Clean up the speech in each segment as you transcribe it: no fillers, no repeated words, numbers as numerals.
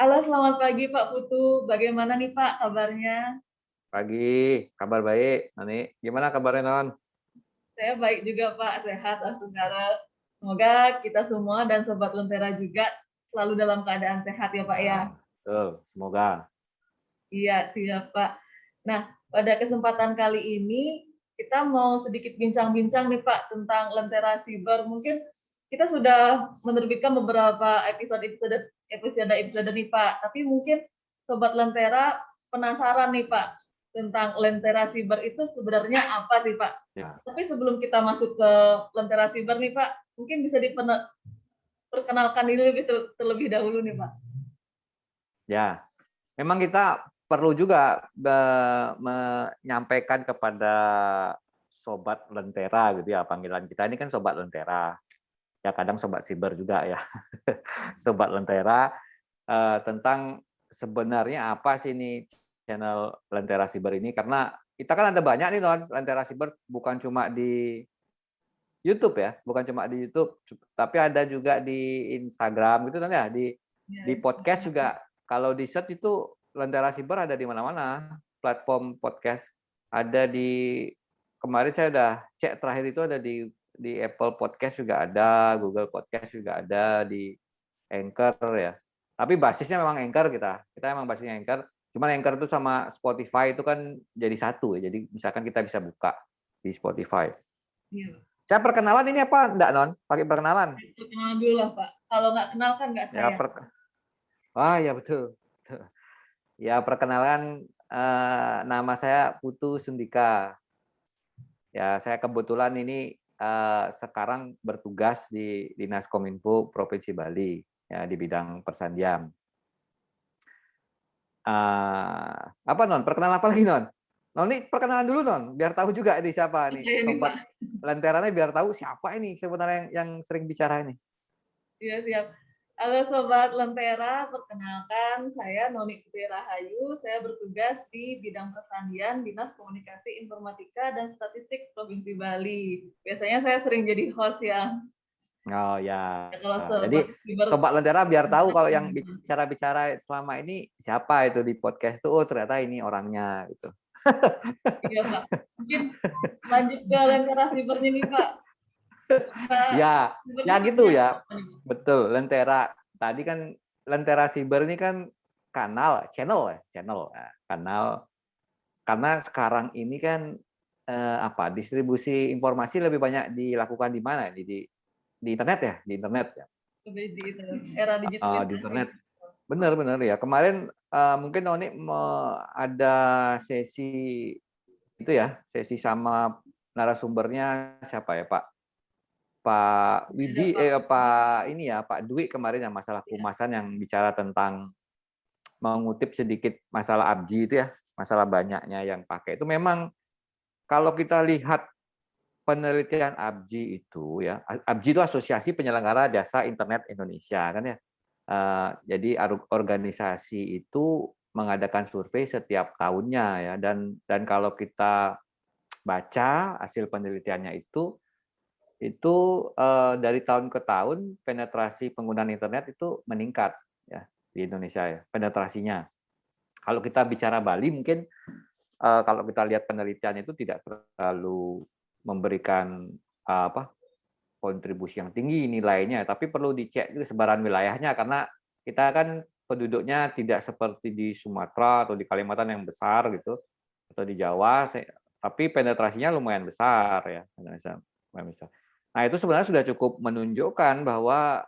Halo, selamat pagi Pak Putu. Bagaimana nih Pak kabarnya? Pagi, kabar baik. Nani, gimana kabarnya Non? Saya baik juga Pak, sehat Astunggara. Semoga kita semua dan Sobat Lentera juga selalu dalam keadaan sehat ya Pak ya. Betul, semoga. Iya, siap Pak. Nah, pada kesempatan kali ini kita mau sedikit bincang-bincang nih Pak tentang Lentera Siber. Mungkin kita sudah menerbitkan beberapa episode nih Pak, tapi mungkin Sobat Lentera penasaran nih Pak tentang Lentera Siber itu sebenarnya apa sih Pak? Ya, Tapi sebelum kita masuk ke Lentera Siber nih Pak, mungkin bisa diperkenalkan dulu gitu terlebih dahulu nih Pak. ya. Memang kita perlu juga menyampaikan kepada Sobat Lentera gitu ya, panggilan kita ini kan Sobat Lentera. Ya kadang Sobat Siber juga ya. Sobat Lentera tentang sebenarnya apa sih ini channel Lentera Siber ini, karena kita kan ada banyak nih Non, Lentera Siber bukan cuma di YouTube ya, bukan cuma di YouTube, tapi ada juga di Instagram gitu kan ya, di podcast juga. Kalau di search itu Lentera Siber ada di mana-mana, platform podcast. Ada di kemarin saya udah cek terakhir itu ada di Apple Podcast juga ada, Google Podcast juga ada, di Anchor ya. Tapi basisnya memang Anchor kita. Kita memang basisnya Anchor. Cuman Anchor itu sama Spotify itu kan jadi satu ya. Jadi misalkan kita bisa buka di Spotify. Iya. Saya perkenalan ini apa enggak, Non? Pakai perkenalan? Perkenalan dulu lah Pak. Kalau nggak kenal kan nggak Ya, sayang. Wah, ya betul. Ya, perkenalan nama saya Putu Sundika. Ya, saya kebetulan ini sekarang bertugas di Dinas Kominfo Provinsi Bali ya di bidang persandian. Apa Non? Perkenalan apa lagi Non? Non ini perkenalan dulu Non, biar tahu juga ini siapa nih Iya nih Pak. sobat lenteranya, biar tahu siapa ini sebenarnya yang sering bicara ini. Iya siap. Halo Sobat Lentera, perkenalkan saya Noni Putri Rahayu. Saya bertugas di bidang persandian Dinas Komunikasi Informatika dan Statistik Provinsi Bali. Biasanya saya sering jadi host ya. Oh ya. Kalau Jadi Sobat Siber, sobat lentera biar tahu kalau yang bicara-bicara selama ini siapa itu di podcast itu. Oh, ternyata ini orangnya gitu. iya Pak. Mungkin lanjut ke Lentera Sibernya nih Pak. Ya, ya Sibernya gitu sebenarnya ya. apa nih Pak? Betul, Lentera. Tadi kan Lentera Siber ini kan channel ya, channel. Nah, kanal karena sekarang ini kan apa? Distribusi informasi lebih banyak dilakukan di mana? Di internet ya, di internet ya. Di itu, era Di digitalisasi. internet. Benar-benar ya. Kemarin mungkin Noni ada sesi itu ya, sesi sama narasumbernya siapa ya, Pak Ada Widi, Pak. Pak ini ya, Pak Dwi kemarin yang masalah Ya. kehumasan yang bicara tentang mengutip sedikit masalah ABJI itu ya, masalah banyaknya yang pakai. Itu memang kalau kita lihat penelitian ABJI itu ya, ABJI itu Asosiasi Penyelenggara Jasa Internet Indonesia kan ya. Jadi organisasi itu mengadakan survei setiap tahunnya ya, dan kalau kita baca hasil penelitiannya itu dari tahun ke tahun penetrasi penggunaan internet itu meningkat ya di Indonesia ya, penetrasinya. Kalau kita bicara Bali mungkin kalau kita lihat penelitian itu tidak terlalu memberikan apa kontribusi yang tinggi nilainya, tapi perlu dicek juga sebaran wilayahnya, karena kita kan penduduknya tidak seperti di Sumatera atau di Kalimantan yang besar gitu, atau di Jawa, tapi penetrasinya lumayan besar ya, lumayan besar. Nah itu sebenarnya sudah cukup menunjukkan bahwa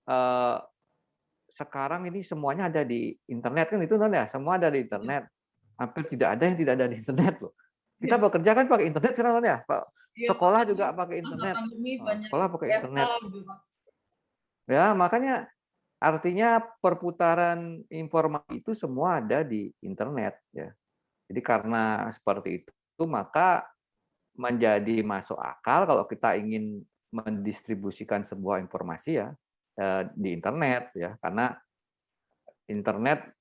eh, sekarang ini semuanya ada di internet kan, itu ya, semua ada di internet. Hampir tidak ada yang tidak ada di internet loh. Kita bekerja kan pakai internet sekarang ya, Pak. Iya Pak. Sekolah juga pakai Masa internet. pandemi banyak Sekolah pakai WFH internet. gitu Pak. Ya, makanya artinya perputaran informasi itu semua ada di internet ya. Jadi karena seperti itu, maka menjadi masuk akal kalau kita ingin mendistribusikan sebuah informasi ya di internet ya, karena internet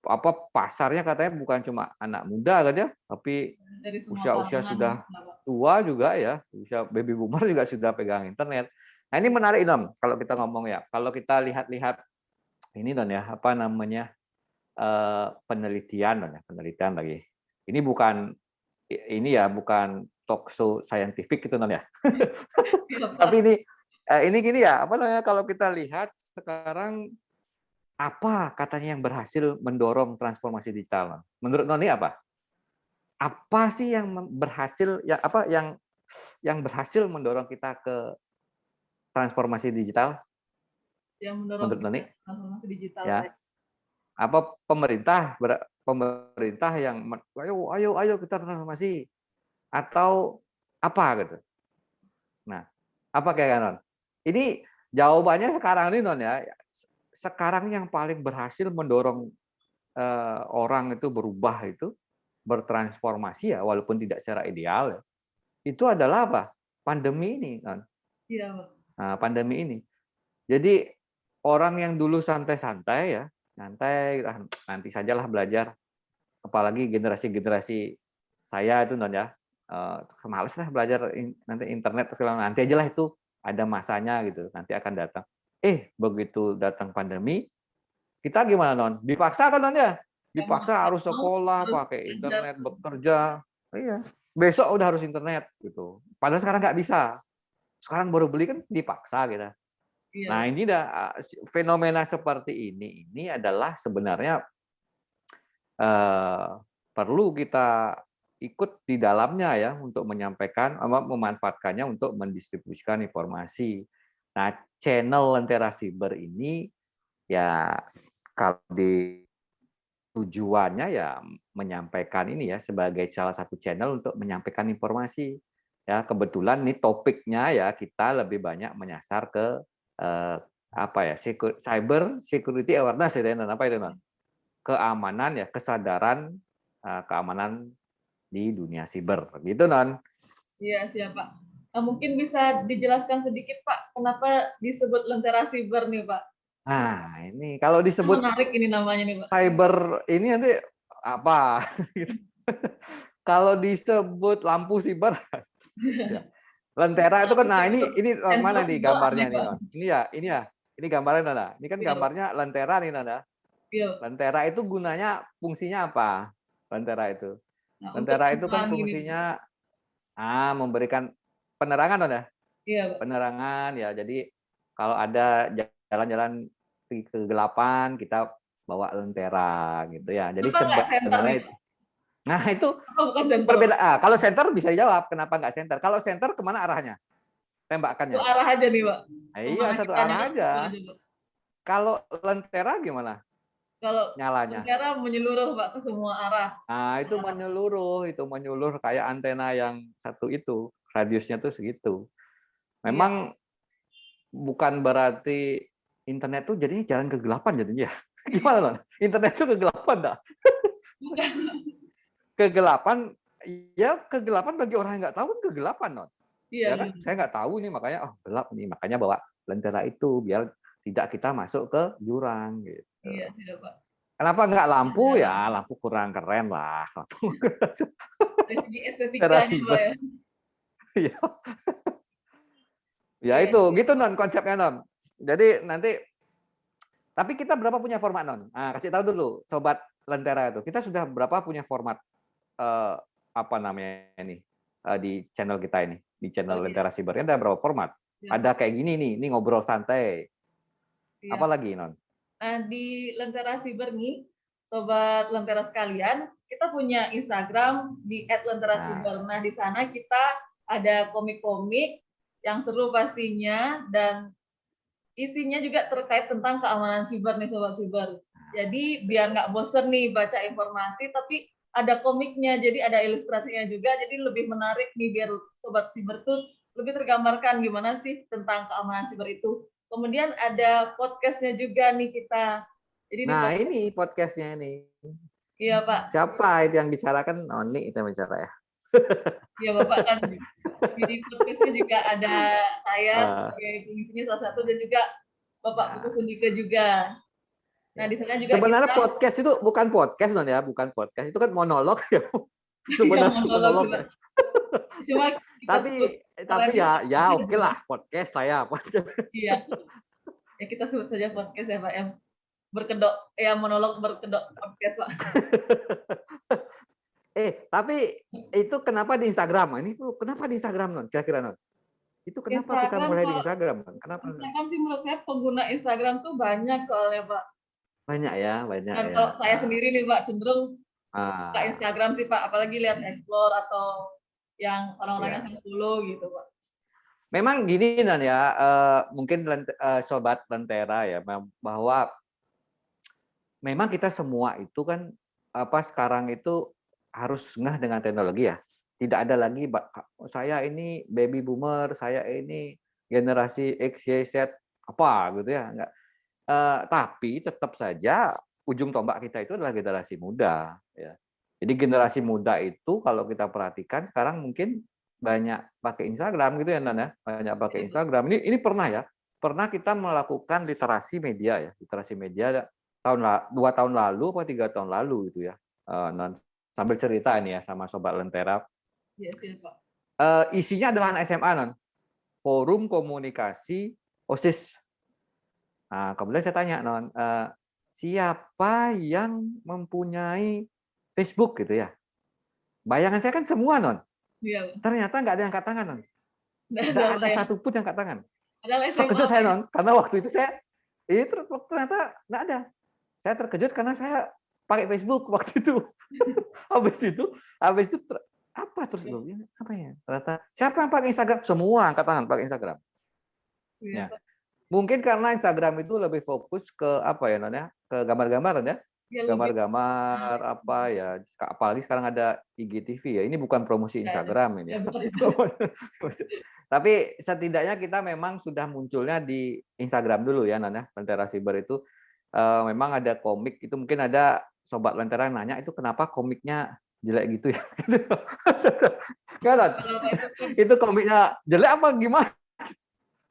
apa pasarnya katanya bukan cuma anak muda kan ya, tapi Dari semua usia-usia kalangan sudah Pak. tua juga ya, usia baby boomer juga sudah pegang internet. Nah ini menarik Nom, kalau kita ngomong ya, kalau kita lihat-lihat ini Don ya, apa namanya, penelitian Don ya, penelitian lagi. Ini bukan bukan talk show scientific gitu Don ya. Iya, Tapi Pak. ini gini ya, apa namanya, kalau kita lihat sekarang apa katanya yang berhasil mendorong transformasi digital? Menurut Noni apa? Apa sih yang berhasil yang berhasil mendorong kita ke transformasi digital Yang mendorong menurut kita Noni? transformasi digital Ya, tadi. apa pemerintah yang ayo ayo ayo kita transformasi atau apa gitu. Nah, apa kayak Non? Ini jawabannya sekarang ini Non ya. Sekarang yang paling berhasil mendorong orang itu berubah itu bertransformasi ya walaupun tidak secara ideal ya, itu adalah apa? Pandemi ini kan. Iya, Pak. Nah, pandemi ini. Jadi orang yang dulu santai-santai ya, santai nanti sajalah belajar. Apalagi generasi-generasi saya itu Non ya, males lah belajar nanti internet nanti aja lah itu ada masanya gitu, nanti akan datang. Begitu datang pandemi, kita gimana Non? Dipaksa kan Non ya? Yang mau Dipaksa nggak harus mau sekolah, harus pakai belajar. internet, bekerja. Iya. Besok udah harus internet gitu. Padahal sekarang nggak bisa. Sekarang baru beli kan dipaksa gitu. Iya, Nah Pak. ini fenomena seperti ini adalah sebenarnya perlu kita ikut di dalamnya ya untuk menyampaikan, memanfaatkannya untuk mendistribusikan informasi. Nah channel Lentera Cyber ini ya kalau di tujuannya ya menyampaikan ini ya sebagai salah satu channel untuk menyampaikan informasi. Ya, kebetulan nih topiknya ya kita lebih banyak menyasar ke apa ya? Cyber security awareness ya, dan apa itu, Non? Keamanan ya, kesadaran keamanan di dunia siber. Gitu, Non. Iya, siap, Pak. Nah, mungkin bisa dijelaskan sedikit, Pak, kenapa disebut Lentera Cyber nih, Pak? Nah, ini kalau Kan disebut menarik ini namanya nih, Pak. cyber ini nanti apa? Kalau disebut lampu siber ya. Lentera itu kan, nah ini Center mana nih Cyber gambarnya aneh, nih Pak. Non? Ini gambarnya Nona. Ini kan Iya, Pak. gambarnya lentera nih Nona. Iya. Lentera itu gunanya, fungsinya apa? Lentera itu. Nah, untuk Lentera itu kan menerangi ini, Pak. fungsinya memberikan penerangan Nona. Iya, Pak. Penerangan ya. Jadi kalau ada jalan-jalan di kegelapan kita bawa lentera gitu ya. Jadi Kenapa nggak center nih, sebenarnya Pak? nah itu Apa bukan center, Pak? perbedaan. Kalau center bisa dijawab kenapa nggak center. Kalau center kemana arahnya? Satu Tembakannya. arah aja nih, Pak. Iya, Kemana satu kita arah nembak aja. itu aja, Pak. Kalau lentera gimana Kalau nyalanya? Lentera menyeluruh, Pak, ke semua arah. Nah, itu menyeluruh kayak antena yang satu itu, radiusnya tuh segitu. Iya. Memang bukan berarti internet tuh jadinya jalan kegelapan jadinya. Gimana, Non? Internet tuh kegelapan dah. Bukan. Kegelapan, ya kegelapan bagi orang yang nggak tahu kan kegelapan, Non. Iya, Ya kan? benar. Saya nggak tahu nih, makanya gelap nih, makanya bawa lentera itu biar tidak kita masuk ke jurang gitu. Iya, tidak, Pak. Kenapa nggak lampu? Ada Ya lampu kurang keren lah. Lampu dari segi estetikanya, Pak, siber. ya. Iya. Ya Iya, itu, gitu Non konsepnya Non. Jadi nanti, tapi kita berapa punya format Non? Nah, kasih tahu dulu sobat Lentera itu. Kita sudah berapa punya format apa namanya ini di channel kita ini, di oh, channel iya. Lentera Cyber ada berapa format? Iya, Ada Pak. kayak gini nih, ini ngobrol santai. Iya. Apa lagi Non? Nah, di Lentera Cyber nih, Sobat Lentera sekalian, kita punya Instagram di Nah, @lentera cyber. Nah, di sana kita ada komik-komik yang seru pastinya, dan isinya juga terkait tentang keamanan siber nih, Sobat Siber. Jadi, biar nggak bosen nih baca informasi, tapi ada komiknya, jadi ada ilustrasinya juga, jadi lebih menarik nih biar Sobat Siber tuh lebih tergambarkan gimana sih tentang keamanan siber itu. Kemudian ada podcastnya juga nih kita. Jadi di nah podcast, ini podcastnya ini. iya Pak, Siapa itu yang bicarakan? Noni itu yang bicara ya. iya Bapak kan di podcastnya juga ada saya Ah, sebagai pengisinya salah satu, dan juga Bapak Putu nah, Sundika juga. Nah ya. di sana juga Sebenarnya kita podcast itu bukan podcast Non ya, bukan podcast. Itu kan monolog ya. yang Sebenarnya monolog monolog juga. ya. Cuma kita sebut Tapi kerennya ya podcast oke juga. lah podcast lah ya. Podcast. Iya, ya kita sebut saja podcast ya Pak M. berkedok, ya monolog berkedok podcast Pak. Tapi itu kenapa di Instagram? Ini kenapa di Instagram non? Kira-kira non? Itu kenapa kita Instagram, mulai di kalau Instagram? Non? Kenapa? Instagram sih menurut saya pengguna Instagram tuh banyak soalnya Pak. Banyak ya, banyak Dan ya. kalau saya sendiri nih Pak cenderung buka Ah, Instagram sih Pak, apalagi lihat explore atau yang orang-orang yang ya. saya follow gitu Pak. Memang gini non ya, mungkin sobat Lentera ya, bahwa memang kita semua itu kan sekarang itu harus ngeh dengan teknologi ya. Tidak ada lagi saya ini baby boomer, saya ini generasi X, Y, Z apa gitu ya, enggak. Tapi tetap saja ujung tombak kita itu adalah generasi muda ya. Jadi generasi muda itu kalau kita perhatikan sekarang mungkin banyak pakai Instagram gitu ya Nan ya, banyak pakai Instagram. Ini pernah ya, pernah kita melakukan literasi media ya, literasi media 2 tahun lalu atau 3 tahun lalu gitu ya. Non sambil cerita ini ya sama sobat Lentera. Iya sih Pak. Isinya adalah anak SMA non, forum komunikasi OSIS. Nah, kemudian saya tanya non, siapa yang mempunyai Facebook gitu ya? Bayangan saya kan semua non. Iya Pak. Ternyata nggak ada yang angkat tangan non. Nggak ada Nggak ada Pak ya. satupun yang angkat tangan. Padahal SMA Terkejut Pak saya ya. non, karena waktu itu saya ternyata nggak ada. Saya terkejut karena saya pakai Facebook waktu itu. habis itu apa terus loh? Apa ya? Ternyata siapa yang pakai Instagram? Semua angkat tangan pakai Instagram. Iya Ya. Pak. Mungkin karena Instagram itu lebih fokus ke apa ya non ya? Ke gambar-gambaran ya. Ya lebih Gambar-gambar apa ya, apalagi sekarang ada IGTV ya. Ini bukan promosi ya, Instagram ini ya ya. bukan itu. Tapi setidaknya kita memang sudah munculnya di Instagram dulu ya Nan ya. Lentera Siber itu memang ada komik itu, mungkin ada sobat Lentera yang nanya itu kenapa komiknya jelek gitu ya. Kan Kalau Pak itu kan itu komiknya jelek apa gimana?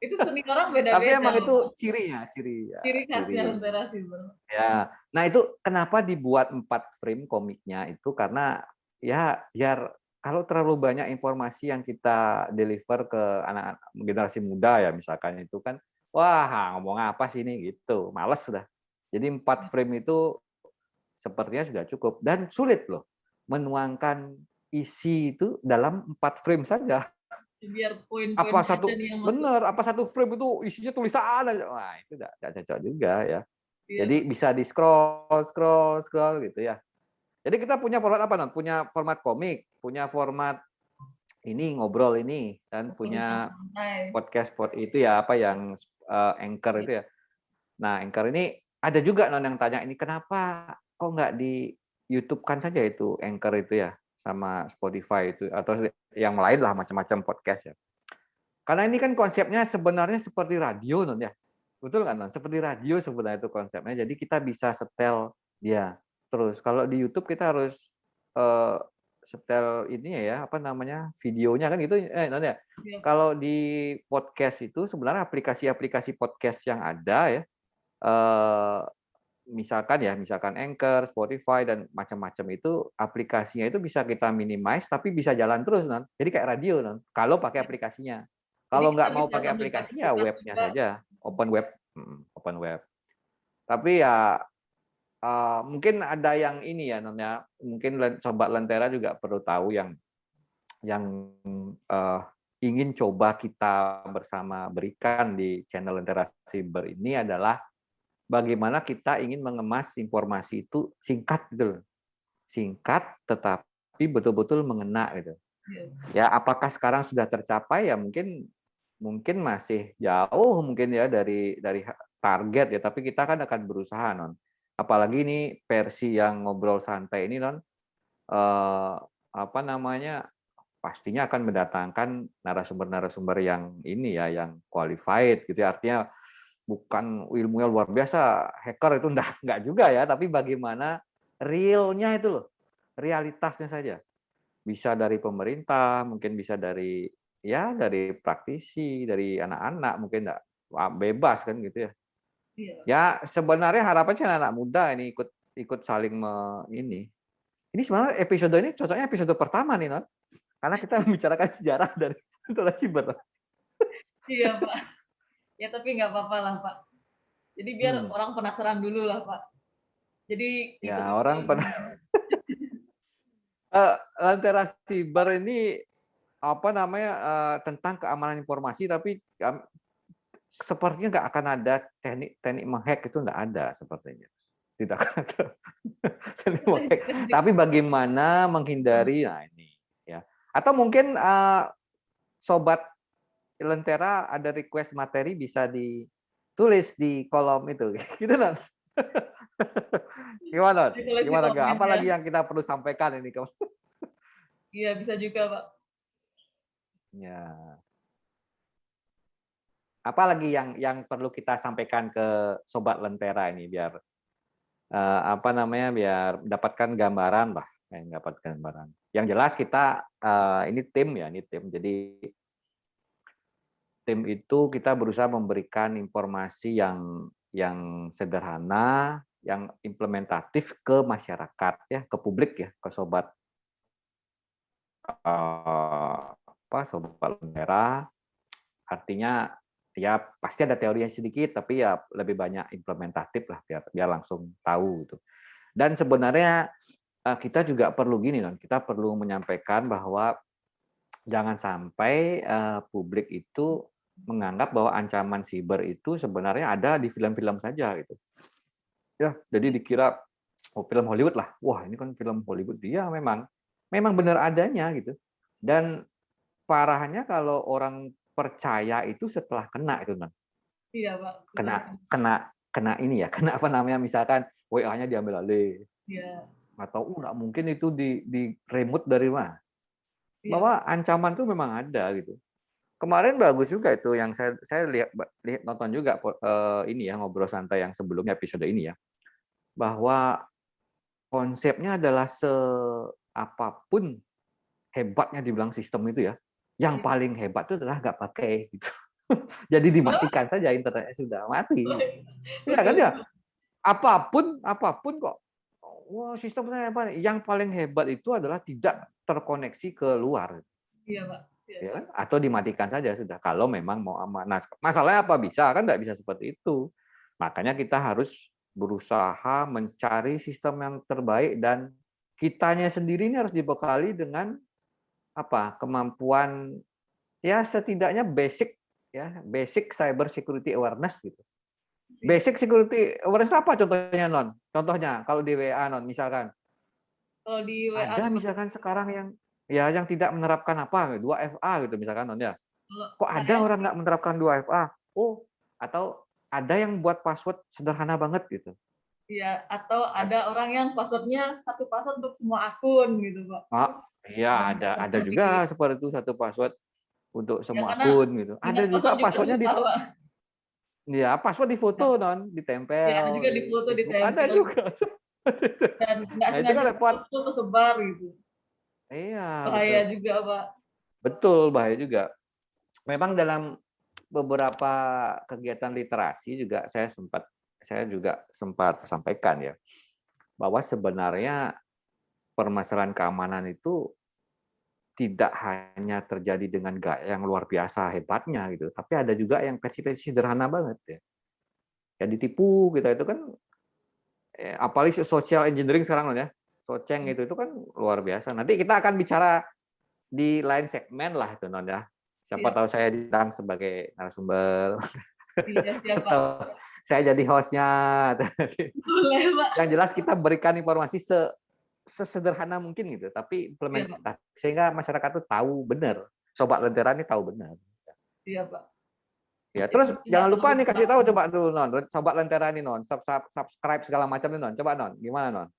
itu seni orang Tapi beda-beda emang itu Pak. cirinya, ciri ya, Ciri khasnya ciri. Lentera Siber. Ya, nah itu kenapa dibuat 4 frame komiknya itu karena ya biar kalau terlalu banyak informasi yang kita deliver ke anak generasi muda ya misalkan itu kan, wah ngomong apa sih ini gitu, males sudah. Jadi 4 frame itu sepertinya sudah cukup dan sulit loh menuangkan isi itu dalam 4 frame saja. Biar Apa poin-poinnya aja satu nih yang masuk. benar, apa satu frame itu isinya tulisan aja. Wah, itu enggak cocok juga ya. Iya Jadi Pak. bisa di scroll, scroll, scroll gitu ya. Jadi kita punya format apa, non? Punya format komik, punya format ini ngobrol ini, dan Format punya santai. podcast itu ya apa yang anchor itu ya. Nah, anchor ini ada juga non yang tanya ini kenapa kok nggak di YouTube kan saja itu anchor itu ya sama Spotify itu atau yang lain lah macam-macam podcast ya. Karena ini kan konsepnya sebenarnya seperti radio non ya. Betul nggak non? Seperti radio sebenarnya itu konsepnya. Jadi kita bisa setel dia. Terus kalau di YouTube kita harus eh, setel ini ya apa namanya videonya kan gitu non ya. Iya Pak. Kalau di podcast itu sebenarnya aplikasi-aplikasi podcast yang ada ya eh, misalkan Anchor, Spotify dan macam-macam itu aplikasinya itu bisa kita minimize tapi bisa jalan terus non. Jadi kayak radio non. Kalau pakai aplikasinya. Jadi Kalau kita nggak mau bisa pakai sambil aplikasinya putar webnya juga. saja, open web, open web. Tapi ya mungkin ada yang ini ya non ya. Mungkin sobat Lentera juga perlu tahu yang ingin coba kita bersama berikan di channel Lentera Siber ini adalah bagaimana kita ingin mengemas informasi itu singkat gitu loh. Singkat tetapi betul-betul mengena gitu. Iya. Ya apakah sekarang sudah tercapai ya mungkin masih jauh mungkin ya dari target ya, tapi kita kan akan berusaha non. Apalagi ini versi yang ngobrol santai ini non apa namanya pastinya akan mendatangkan narasumber-narasumber yang ini ya yang qualified gitu ya. Artinya bukan ilmunya luar biasa, hacker itu enggak juga ya, tapi bagaimana realnya itu loh, realitasnya saja. Bisa dari pemerintah, mungkin bisa dari ya dari praktisi, dari anak-anak mungkin enggak bebas kan gitu ya. Iya. Ya sebenarnya harapannya anak-anak muda ini ikut saling ini. Ini sebenarnya episode ini cocoknya episode pertama nih non, karena kita membicarakan sejarah dari Lentera Siber. Iya Pak. Ya tapi nggak apa-apa lah Pak. Jadi biar orang penasaran dulu lah, Pak. Jadi Ya, orang Lentera Siber ini apa namanya tentang keamanan informasi, tapi sepertinya nggak akan ada teknik menghack, itu nggak ada sepertinya. Tidak akan ada teknik menghack. Tapi bagaimana menghindari, nah ini ya. Atau mungkin sobat Lentera ada request materi bisa ditulis di kolom itu, gitu kan? Gimana? Ditulis di Gimana komen gak? Apalagi ya. yang kita perlu sampaikan ini? Iya, bisa juga, Pak. Ya. Apalagi yang perlu kita sampaikan ke sobat Lentera ini biar apa namanya, biar mendapatkan gambaran lah, dapat gambaran. Yang jelas kita ini tim ya, ini tim. Jadi tim itu kita berusaha memberikan informasi yang sederhana, yang implementatif ke masyarakat ya, ke publik ya, ke sobat sobat Lentera. Artinya ya pasti ada teorinya sedikit, tapi ya lebih banyak implementatif lah biar langsung tahu gitu. Dan sebenarnya kita juga perlu gini kan, kita perlu menyampaikan bahwa jangan sampai publik itu menganggap bahwa ancaman siber itu sebenarnya ada di film-film saja gitu. Ya, jadi dikira oh film Hollywood lah. Wah, ini kan film Hollywood. Dia memang benar adanya gitu. Dan parahnya kalau orang percaya itu setelah kena itu kan. Iya, Pak. Kena kena kena ini ya, kena apa namanya, misalkan WA-nya diambil alih. Iya. Atau nggak mungkin itu di remote dari mana. Iya, Bahwa Pak. ancaman itu memang ada gitu. Kemarin bagus juga itu yang saya lihat nonton juga ini ya, ngobrol santai yang sebelumnya episode ini ya. Bahwa konsepnya adalah seapapun hebatnya dibilang sistem itu ya, yang Iya. paling hebat itu adalah nggak pakai gitu. Jadi dimatikan saja internetnya, sudah mati. Iya kan Betul, ya? betul. Apapun kok. Wah, sistemnya apa? Yang paling hebat itu adalah tidak terkoneksi ke luar. Iya, Pak. Iya. Ya kan? Atau dimatikan saja sudah. Kalau memang mau aman. Nah, masalahnya apa? Bisa kan nggak bisa seperti itu. Makanya kita harus berusaha mencari sistem yang terbaik, dan kitanya sendiri ini harus dibekali dengan apa? Kemampuan ya setidaknya basic cyber security awareness gitu. Basic security awareness apa contohnya, Non? Contohnya kalau di WA, Non, misalkan Kalau di WA ada seperti misalkan sekarang yang tidak menerapkan apa 2FA gitu misalkan, Non ya. kalau Kok ada saya orang sih, nggak menerapkan 2FA? Oh, atau ada yang buat password sederhana banget gitu. ya, atau ada orang yang passwordnya satu password untuk semua akun gitu, Pak. Iya, Nggak ada seperti juga seperti itu, satu password untuk ya, semua karena akun gitu. Ada ingat juga password juga passwordnya susah, Pak. password di foto, Non, Ya, ada ditempel juga di di foto Facebook. Ada ditempel juga. dan nggak Nah, itu kan sengaja repot. foto kesebar gitu. Iya, Bahaya betul. juga, Pak. Betul, bahaya juga. Memang dalam beberapa kegiatan literasi juga saya juga sempat sampaikan ya, bahwa sebenarnya permasalahan keamanan itu tidak hanya terjadi dengan gaya yang luar biasa hebatnya gitu, tapi ada juga yang versi-versi sederhana banget ya. Yang ditipu kita itu kan, apalagi social engineering sekarang loh ya, soceng itu kan luar biasa. Nanti kita akan bicara di lain segmen lah itu, Non ya. Siapa Siap. tahu saya diundang sebagai narasumber Iya, siap, Pak. atau saya jadi hostnya. Boleh, Pak. Yang jelas kita berikan informasi sesederhana mungkin gitu, tapi Iya, Pak. implementatif sehingga masyarakat tuh tahu benar. Sobat Lentera ini tahu benar. Iya, Pak. Ya, Jadi terus nggak jangan lupa terlalu nih kasih tahu berlebihan. coba dulu, Non. Sobat Lentera ini, Non. Subscribe segala macam nih, Non. Coba, Non. Gimana, Non?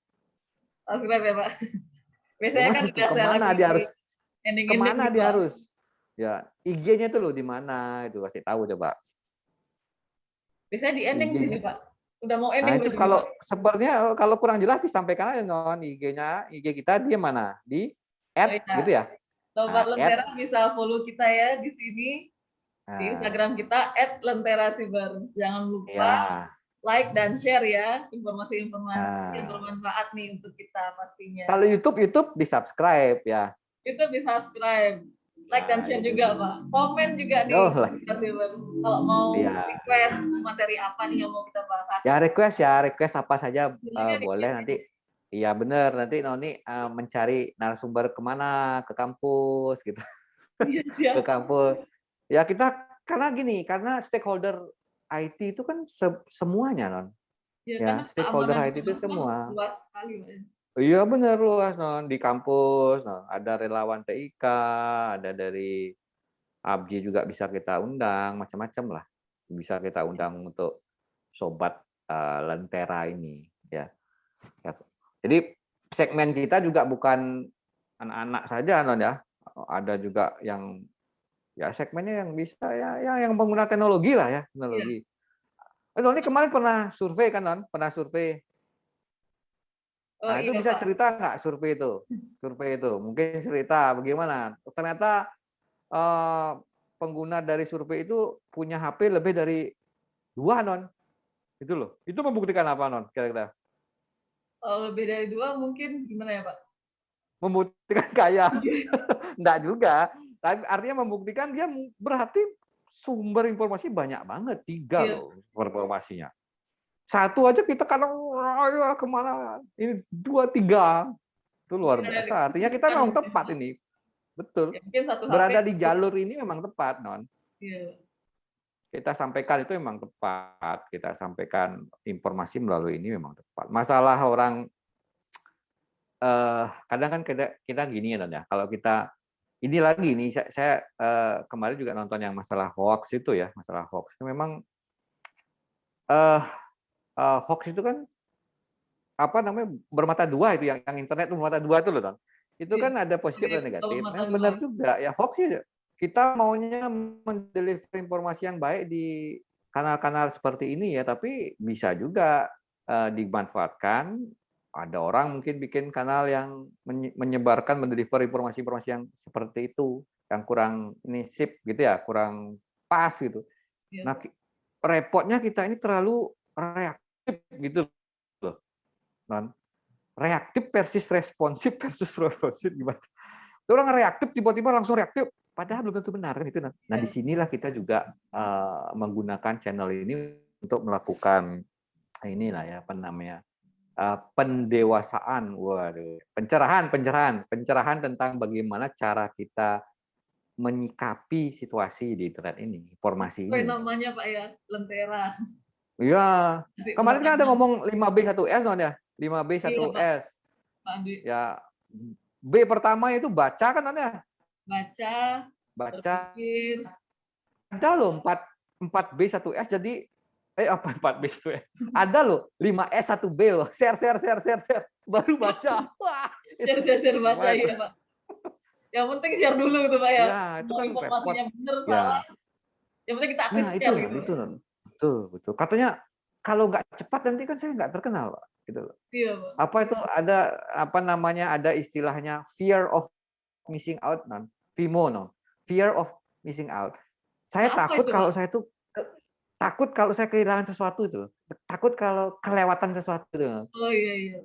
Subscribe ya, Pak. Biasanya kan Gimana tuh? udah saya Kemana dia lagi harus? ending-ending Kemana nih, dia Pak. harus? Ya, IG-nya tuh loh di mana? Itu kasih tahu coba. Biasanya di ending sini, IG-nya. Pak. Udah mau Nah, ending itu ini, kalau Pak. sebenarnya kalau kurang jelas disampaikan aja, Non. IG kita dia mana? Di Oh add iya, gitu ya. Sobat Nah, add. Lentera bisa follow kita ya di sini, di Nah, Instagram kita @lenterasibar. Jangan lupa ya. like dan share ya, informasi-informasi yang Nah, bermanfaat nih untuk kita pastinya. kalau YouTube di subscribe ya. Itu di subscribe. like dan Nah, share itu juga dia. Pak. Komen juga nih. Oh lah, Kalau mau ya. request materi apa nih yang mau kita bahas. Ya request apa saja Silakan boleh request. nanti. Iya benar, nanti Noni mencari narasumber kemana, ke kampus gitu, Iya, siap. ke kampus. Ya kita karena gini, karena stakeholder IT itu kan semuanya Non. Ya, karena Ya, stakeholder keamanan IT itu informasi kan semua. luas sekali, Pak. Iya benar luas Non, di kampus, non. Ada relawan TIK, ada dari ABJI juga bisa kita undang, macam-macam lah. Bisa kita undang untuk sobat Lentera ini ya. Jadi segmen kita juga bukan anak-anak saja Non ya. Ada juga yang ya segmennya yang bisa ya yang pengguna teknologi lah ya, Iya. teknologi. Non ini kemarin pernah survei kan Non? Pernah survei. Oh Nah, itu iya, bisa Pak. cerita nggak survei itu? Survei itu mungkin cerita bagaimana? Ternyata pengguna dari survei itu punya HP lebih dari 2 Non. Itu loh. Itu membuktikan apa Non? Kira-kira? Kalau lebih dari 2 mungkin gimana ya, Pak? Membuktikan kaya. Iya. Enggak juga. Tapi artinya membuktikan dia berarti sumber informasi banyak banget. 3 Iya. loh informasinya. 1 aja kita kadang kemana? Ini 2, 3. Itu luar Mungkin ada biasa. Artinya kita khususkan memang gitu ya, tepat Pak. ini. Betul. Ya, mungkin satu HP. Berada di jalur ini memang tepat, Non. Iya. Kita sampaikan itu memang tepat. Kita sampaikan informasi melalui ini memang tepat. Masalah orang kadang kan kita gini ya, Non ya. Kalau kita ini lagi nih saya kemarin juga nonton yang masalah hoax itu ya, masalah hoax itu memang eh hoax itu kan apa namanya bermata dua itu yang internet itu bermata dua itu loh, Don. Itu Iya. kan ada positif Jadi dan kalau negatif. mata Memang dua. benar juga ya hoax sih kita maunya mendeliver informasi yang baik di kanal-kanal seperti ini ya, tapi bisa juga dimanfaatkan. Ada orang mungkin bikin kanal yang menyebarkan, mendeliver informasi-informasi yang seperti itu, yang kurang ini sip gitu ya, kurang pas gitu. Iya, Nah, Pak. repotnya kita ini terlalu reaktif gitu loh, non. Reaktif versus responsif gimana? Orang reaktif tiba-tiba langsung reaktif, padahal belum tentu benar kan itu. Nah, Iya. disinilah kita juga menggunakan channel ini untuk melakukan inilah ya apa namanya pendewasaan, waduh, pencerahan tentang bagaimana cara kita menyikapi situasi di internet ini, informasi Sesuai ini. namanya, Pak ya, Lentera. Iya, Kasih kemarin kan ada penerangan. ngomong 5B1S non ya, Iya, Pak. 5B1S. Pak Andi. Ya, B pertama itu baca kan non ya, Baca, baca. berpikir. Ada loh 4B1S jadi apa 4B1S? Ada loh 5S1B loh. Share baru baca. Wah, Share baca gimana tuh? ya, Pak. Yang penting share dulu gitu, Pak ya. Ya, itu Mau kan repot. informasinya benar salah, Ya, yang penting kita aktif nah share gitu. itu non. Betul, betul. Katanya kalau nggak cepat nanti kan saya nggak terkenal, Pak. Gitu loh. Iya, Pak. Apa itu ada apa namanya ada istilahnya fear of missing out non, FOMO non, fear of missing out. Saya Nah, apa takut itu, kalau Pak? saya tuh takut kalau saya kehilangan sesuatu itu, takut kalau kelewatan sesuatu itu. Oh iya, iya.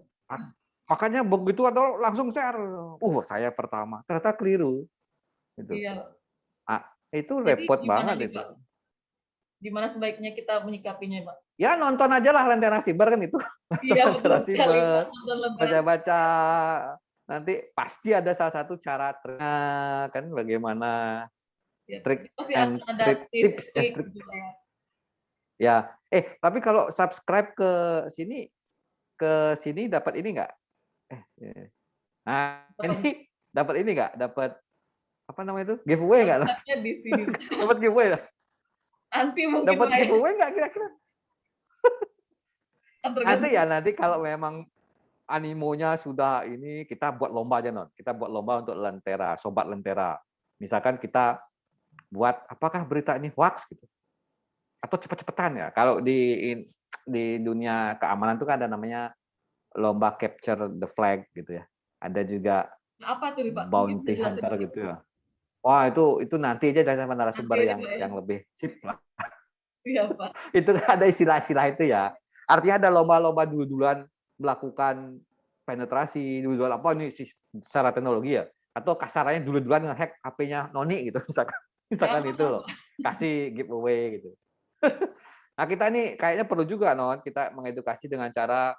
Makanya begitu atau langsung share, saya pertama, ternyata keliru. Gitu. Iya. Itu Jadi repot gimana banget nih, itu. Pak? Gimana sebaiknya kita menyikapinya, Pak? Ya nonton aja lah Lentera Siber kan itu. Iya, betul Lentera sekali, Pak. Siber, Nonton Lentera. baca-baca. Nanti pasti ada salah satu cara kan bagaimana Ya, trik pasti and akan ada tips and tips-trik trick. gitu, Pak. Ya, tapi kalau subscribe ke sini dapat ini enggak? Nah, ini dapat ini enggak? Dapat apa namanya itu? Giveaway enggak? Subscribe-nya di sini. Dapat giveaway enggak? Nanti mungkin, Dapat Pak ya. giveaway enggak kira-kira? Tergantung. Nanti kalau memang animonya sudah ini, kita buat lomba aja, Non. Kita buat lomba untuk Lentera, Sobat Lentera. Misalkan kita buat apakah berita ini hoax gitu. Atau cepet-cepetan ya. Kalau di dunia keamanan itu kan ada namanya lomba capture the flag gitu ya. Ada juga Apa tuh, Pak? Mungkin bounty dijelasin hunter dikit. gitu ya. Wah, itu nanti aja dari narasumber Nanti aja, Pak ya. yang lebih sip lah. Siap, Pak. Itu ada istilah-istilah itu ya. Artinya ada lomba-lomba dulu-duluan melakukan penetrasi, dulu-duluan apa ini secara teknologi ya. atau kasarannya dulu-duluan ngehack HP-nya Noni gitu misalkan itu loh, kasih giveaway gitu. Nah kita nih kayaknya perlu juga Non kita mengedukasi dengan cara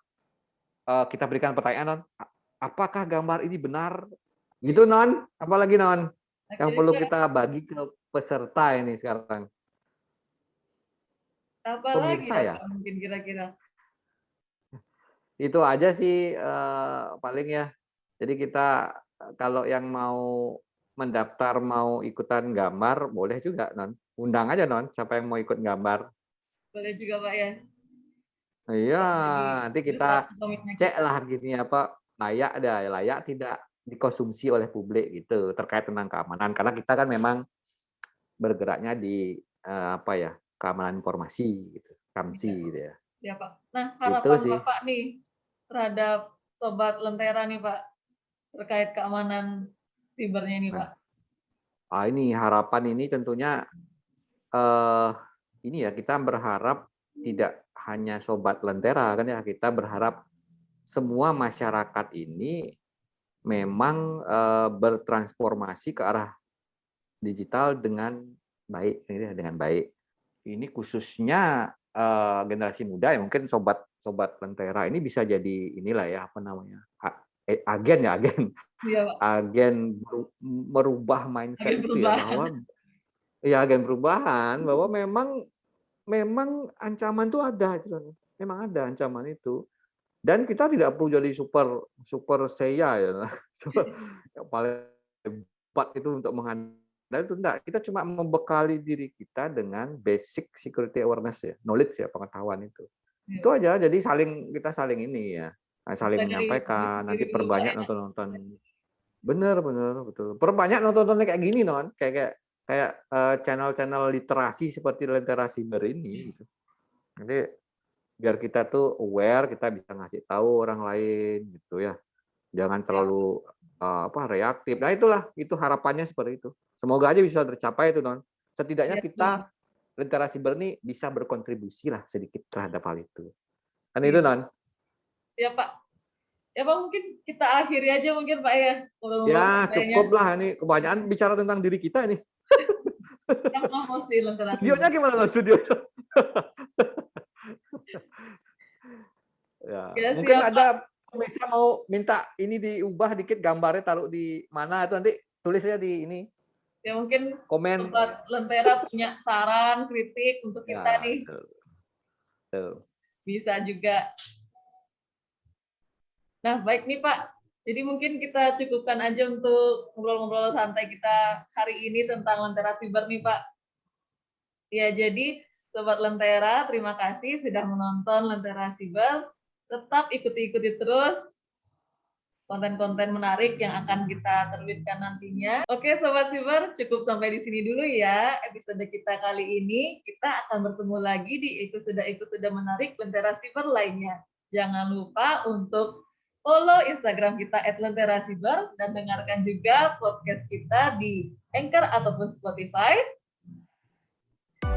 kita berikan pertanyaan Non, apakah gambar ini benar? Gitu Non, apalagi Non yang perlu kita bagi ke peserta ini sekarang. Apalagi Pemirsa ya ya. Pak mungkin kira-kira. Itu aja sih paling ya. Jadi kita kalau yang mau mendaftar mau ikutan gambar boleh juga Non. Undang aja Non siapa yang mau ikut gambar. Boleh juga Pak ya. Iya, Jadi nanti itu kita salah satu komitmen cek kita. lah gini apa layak tidak dikonsumsi oleh publik gitu terkait tentang keamanan karena kita kan memang bergeraknya di apa ya keamanan informasi gitu, KAMSI Iya. gitu ya. Ya Pak. Nah Gitu harapan sih. Bapak nih terhadap Sobat Lentera nih Pak terkait keamanan sibernya nih Pak. Nah, ini harapan ini tentunya eh ini ya kita berharap tidak hanya Sobat Lentera kan ya, kita berharap semua masyarakat ini memang bertransformasi ke arah digital dengan baik, dengan baik. Ini khususnya generasi muda ya mungkin sobat Lentera ini bisa jadi inilah ya apa namanya agen ya Iya Pak. agen merubah Agen mindset itu ya perubahan. bahwa ya agen perubahan bahwa memang ancaman itu ada gitu. Memang ada ancaman itu. Dan kita tidak perlu jadi super saya ya. Yang paling hebat itu untuk menghadapi itu enggak. Kita cuma membekali diri kita dengan basic security awareness ya, knowledge ya, pengetahuan itu. Iya, Itu aja. Jadi kita saling ini ya, saling mulai dari diri menyampaikan. sendiri Nanti dulu Pak perbanyak ya. nonton-nonton. Bener, betul. Perbanyak nonton-nonton kayak gini non, kayak channel-channel literasi seperti Lentera Cyber ini. Gitu. Jadi biar kita tuh aware, kita bisa ngasih tahu orang lain gitu ya. Jangan terlalu reaktif. Nah itu harapannya seperti itu. Semoga aja bisa tercapai itu non. Setidaknya Iya, betul. kita Lentera Cyber ini bisa berkontribusi lah sedikit terhadap hal itu. Kan itu Siap. non. Siap Pak. Ya Pak mungkin kita akhiri aja mungkin Pak ya ngobrol-ngobrol Ya santainya. cukup lah ini kebanyakan bicara tentang diri kita ini. Yang mau sih Lentera Studionya Cyber. gimana non studio? Ya, Ya mungkin siap Pak. ada pemirsa mau minta ini diubah dikit gambarnya taruh di mana itu nanti tulis aja di ini Ya mungkin komen. Sobat Lentera punya saran, kritik untuk kita Ya, nih. betul. Bisa juga. Nah, baik nih Pak. Jadi mungkin kita cukupkan aja untuk ngobrol-ngobrol santai kita hari ini tentang Lentera Cyber nih Pak. Ya, jadi Sobat Lentera, terima kasih sudah menonton Lentera Cyber. Tetap ikuti terus konten-konten menarik yang akan kita terbitkan nantinya. Oke, Sobat Cyber, cukup sampai di sini dulu ya episode kita kali ini. Kita akan bertemu lagi di episode-episode menarik Lentera Cyber lainnya. Jangan lupa untuk follow Instagram kita @lenteracyber dan dengarkan juga podcast kita di Anchor ataupun Spotify.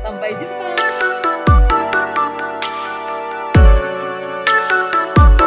Sampai jumpa.